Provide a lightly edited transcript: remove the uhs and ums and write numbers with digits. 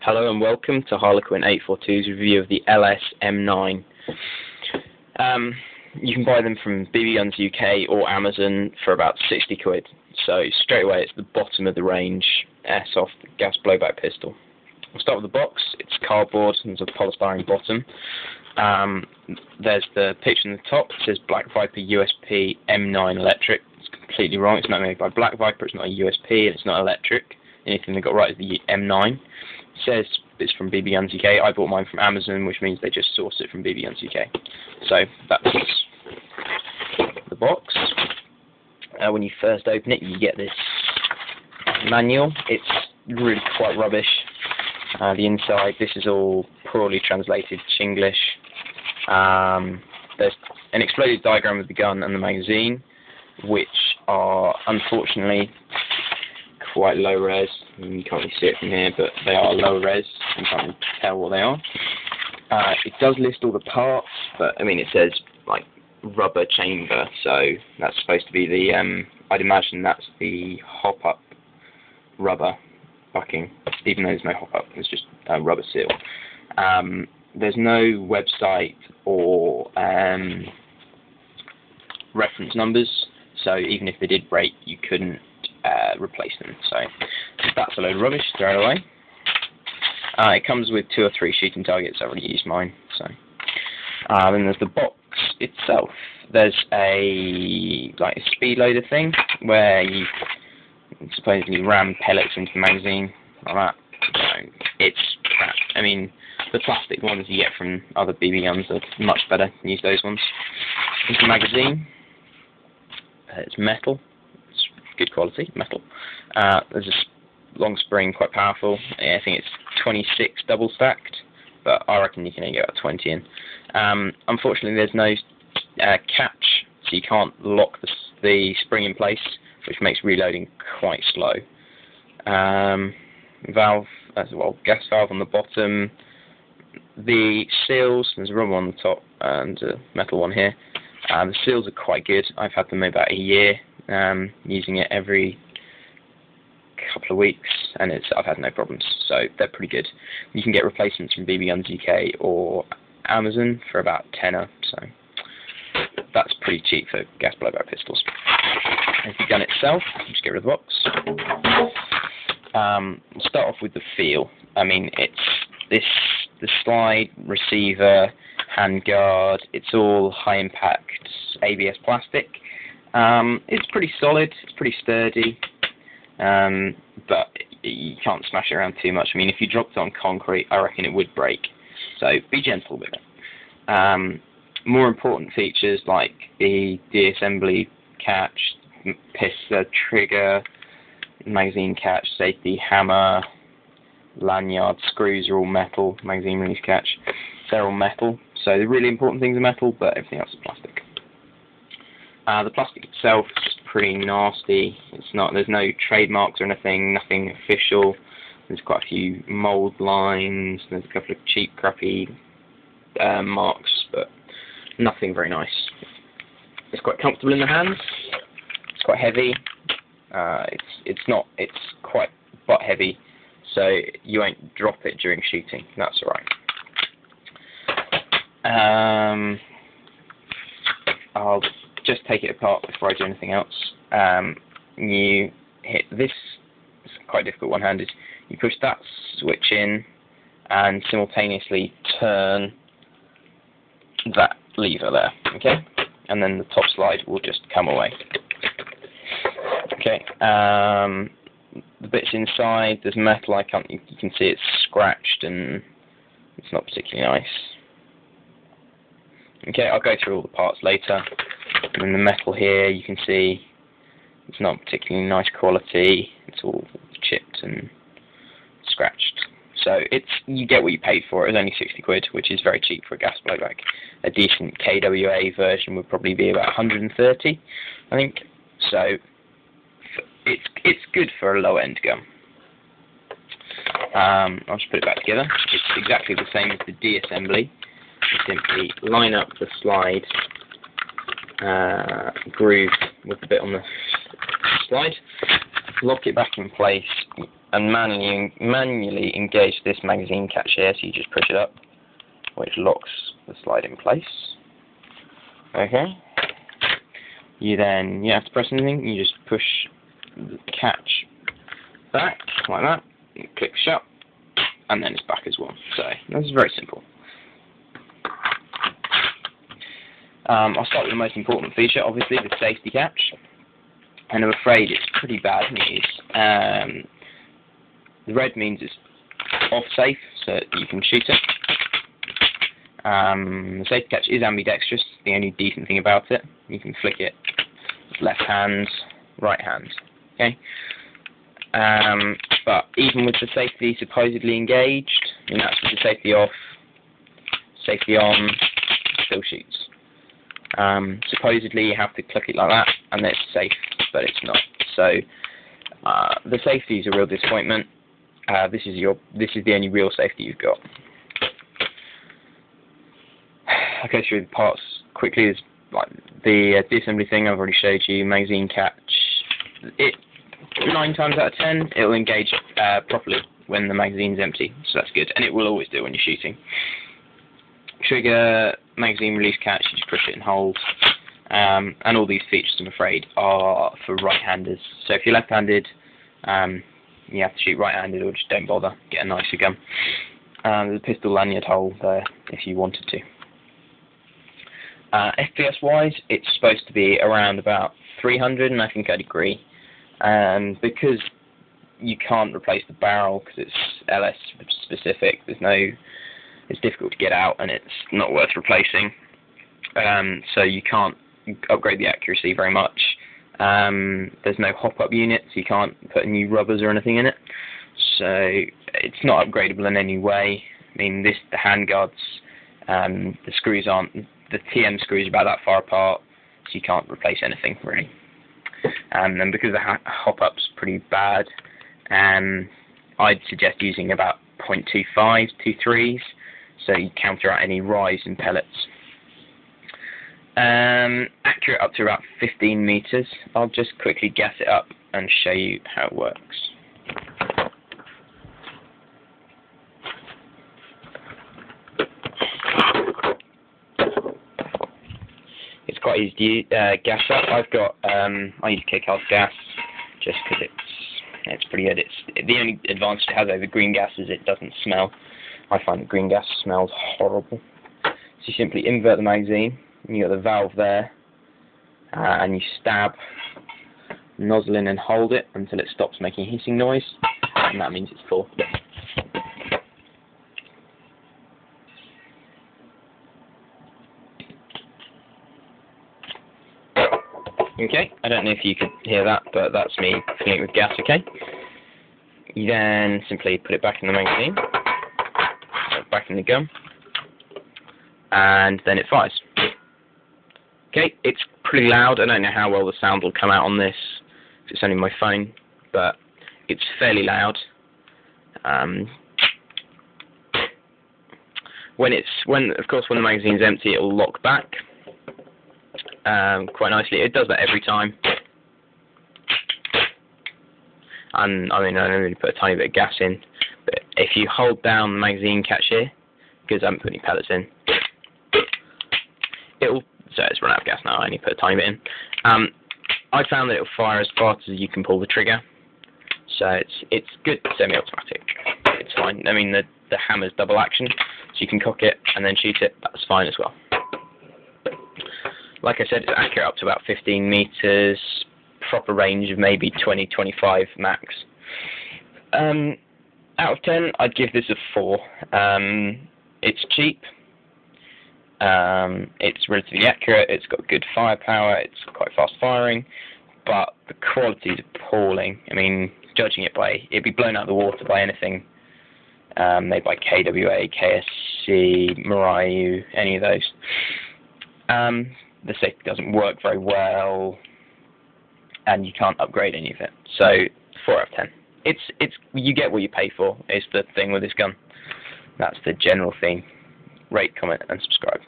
Hello and welcome to Harlequin 842's review of the LS M9. You can buy them from BB Guns UK or Amazon for about 60 quid. So straight away it's the bottom of the range airsoft gas blowback pistol. We'll start with the box. It's cardboard and there's a polystyrene bottom. There's the picture on the top. It says Black Viper USP M9 electric. It's completely wrong. It's not made by Black Viper. It's not a USP and it's not electric. Anything they got right is the M9. It says it's from BB Guns UK. I bought mine from Amazon, which means they just sourced it from BB Guns UK. So that's the box. When you first open it, you get this manual. It's really quite rubbish. The inside, this is all poorly translated Chinglish. There's an exploded diagram of the gun and the magazine, which are unfortunately quite low res. You can't really see it from here, but they are low res. You can't really tell what they are. It does list all the parts, but I mean it says like rubber chamber, so that's supposed to be the I'd imagine that's the hop-up rubber bucking, even though there's no hop-up, it's just a rubber seal. There's no website or reference numbers, so even if they did break, you couldn't replace them. So that's a load of rubbish. Throw it away. It comes with 2 or 3 shooting targets. I've already used mine. So then there's the box itself. There's a speed loader thing where you supposedly ram pellets into the magazine like that. So it's crap. I mean, the plastic ones you get from other BB guns are much better. Use those ones. It's a magazine. It's metal. It's good quality metal. There's a long spring, quite powerful. I think it's 26 double stacked, but I reckon you can only get about 20 in. Unfortunately, there's no catch, so you can't lock the spring in place, which makes reloading quite slow. Valve, gas valve on the bottom. The seals, there's a rubber on the top and a metal one here. The seals are quite good. I've had them about a year, using it every couple of weeks, and I've had no problems, so they're pretty good. You can get replacements from BB Guns UK or Amazon for about £10, so that's pretty cheap for gas blowback pistols. And the gun itself, just get rid of the box. We'll start off with the feel. I mean, it's the slide, receiver, handguard, it's all high impact ABS plastic. It's pretty solid, it's pretty sturdy, but you can't smash it around too much. I mean, if you dropped it on concrete, I reckon it would break, so be gentle with it. More important features like the deassembly catch, trigger, magazine catch, safety hammer, lanyard, screws are all metal, magazine release catch, they're all metal. So the really important things are metal, but everything else is plastic. The plastic itself is pretty nasty. There's no trademarks or anything, nothing official. There's quite a few mould lines, there's a couple of cheap, crappy marks, but nothing very nice. It's quite comfortable in the hands. It's quite heavy. It's quite butt heavy, so you won't drop it during shooting. That's alright. I'll just take it apart before I do anything else. You hit this, it's quite difficult one-handed, you push that switch in and simultaneously turn that lever there, okay? And then the top slide will just come away. Okay, the bits inside, there's metal, you can see it's scratched and it's not particularly nice. Okay, I'll go through all the parts later. And then the metal here, you can see it's not particularly nice quality. It's all chipped and scratched. So you get what you paid for. It was only 60 quid, which is very cheap for a gas blowback. A decent KWA version would probably be about 130, I think. So it's good for a low-end gun. I'll just put it back together. It's exactly the same as the D-assembly. You simply line up the slide groove with the bit on the slide, lock it back in place, and manually engage this magazine catch here. So you just push it up, which locks the slide in place. Okay. You have to press anything. You just push the catch back like that. You click shut, and then it's back as well. So this is very simple. I'll start with the most important feature, obviously the safety catch, and I'm afraid it's pretty bad news. The red means it's off safe, so that you can shoot it. The safety catch is ambidextrous, the only decent thing about it. You can flick it left hand, right hand. Okay. But even with the safety supposedly engaged, and that's with the safety off, safety on, still shoots. Supposedly you have to click it like that and then it's safe, but it's not. So the safety is a real disappointment. This is the only real safety you've got. I'll go through the parts quickly. There's like the disassembly thing I've already showed you. Magazine catch. 9 times out of 10 it will engage properly when the magazine's empty, so that's good, and it will always do when you're shooting. Trigger, magazine release catch, you just push it and hold, and all these features, I'm afraid, are for right-handers. So if you're left-handed, you have to shoot right-handed, or just don't bother, get a nicer gun. There's a pistol lanyard hole there if you wanted to. FPS-wise, it's supposed to be around about 300, and I think I'd agree. Because you can't replace the barrel because it's LS specific, it's difficult to get out and it's not worth replacing. So you can't upgrade the accuracy very much. There's no hop-up unit, so you can't put new rubbers or anything in it. So it's not upgradable in any way. I mean, the handguards, the screws aren't, the TM screws are about that far apart, so you can't replace anything really. And because the hop-up's pretty bad, I'd suggest using about 0.25, 2.3s, so you counter out any rise in pellets. Accurate up to about 15 meters. I'll just quickly gas it up and show you how it works. It's quite easy to gas up. I use Kick-Off gas just because it's pretty good. It's the only advantage it has over green gas is it doesn't smell. I find that green gas smells horrible. So you simply invert the magazine, and you got the valve there, and you stab the nozzle in and hold it until it stops making a hissing noise, and that means it's full. Okay, I don't know if you could hear that, but that's me filling it with gas, okay? You then simply put it back in the magazine, back in the gun, and then it fires. Okay, it's pretty loud. I don't know how well the sound will come out on this, because it's only my phone, but it's fairly loud. Of course, when the magazine's empty, it will lock back quite nicely. It does that every time. And I mean, I only really put a tiny bit of gas in, but if you hold down the magazine catch here, because I haven't put any pellets in, so it's run out of gas now. I only put a tiny bit in. I found that it will fire as fast as you can pull the trigger, so it's good semi-automatic. It's fine. I mean, the hammer's double action, so you can cock it and then shoot it. That's fine as well. Like I said, it's accurate up to about 15 meters. Proper range of maybe 20, 25 max. Out of 10, I'd give this a 4. It's cheap. It's relatively accurate. It's got good firepower. It's quite fast firing, but the quality is appalling. I mean, judging it by, it'd be blown out of the water by anything made by KWA, KSC, Marayu, any of those. The safety doesn't work very well, and you can't upgrade any of it. So 4 out of 10. It's you get what you pay for. Is the thing with this gun. That's the general thing. Rate, comment, and subscribe.